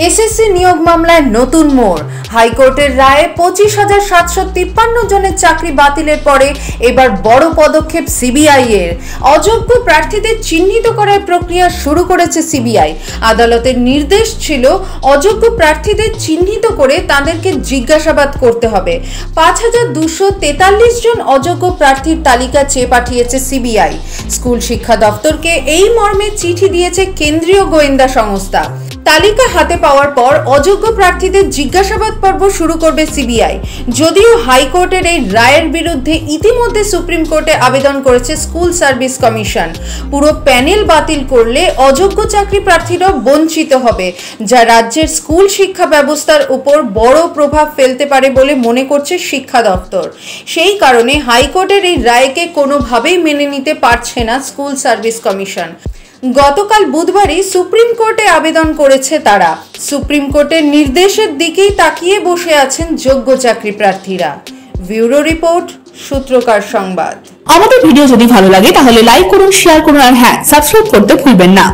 SSC নিয়োগ মামলায় নতুন মোড়। হাইকোর্টের রায়ে 25,753 জনের চাকরি বাতিলের পরে এবার বড় পদক্ষেপ সিবিআই এর। অযোগ্য প্রার্থীদের চিহ্নিত করার প্রক্রিয়া শুরু করেছে সিবিআই। আদালতের নির্দেশ ছিল অযোগ্য প্রার্থীদের চিহ্নিত করে তাদেরকে জিজ্ঞাসাবাদ করতে হবে। 5,243 জন অযোগ্য প্রার্থীর তালিকা চেয়ে পাঠিয়েছে সিবিআই। স্কুল শিক্ষা দপ্তরকে এই মর্মে চিঠি দিয়েছে কেন্দ্রীয় গোয়েন্দা সংস্থা। তালিকা হাতে পাওয়ার পর অযোগ্য প্রার্থীদের জিজ্ঞাসাবাদ পর্ব শুরু করবে সিবিআই। যদিও হাইকোর্টের এই রায়ের বিরুদ্ধে ইতিমধ্যে সুপ্রিম কোর্টে আবেদন করেছে স্কুল সার্ভিস কমিশন। পুরো প্যানেল বাতিল করলে অযোগ্য চাকরি প্রার্থীরা বঞ্চিত হবে, যা রাজ্যের স্কুল শিক্ষা ব্যবস্থার উপর বড় প্রভাব ফেলতে পারে বলে মনে করছে শিক্ষা দপ্তর। সেই কারণে হাইকোর্টের এই রায়কে কোনোভাবেই মেনে নিতে পারছে না স্কুল সার্ভিস কমিশন। গতকাল বুধবারই সুপ্রিম কোর্টে আবেদন করেছে তারা। সুপ্রিম কোর্টের নির্দেশের দিকেই তাকিয়ে বসে আছেন যোগ্য চাকরি প্রার্থীরা। ব্যুরো রিপোর্ট, সূত্রকার সংবাদ। আমাদের ভিডিও যদি ভালো লাগে তাহলে লাইক করুন, শেয়ার করুন আর হ্যাঁ, সাবস্ক্রাইব করতে ভুলবেন না।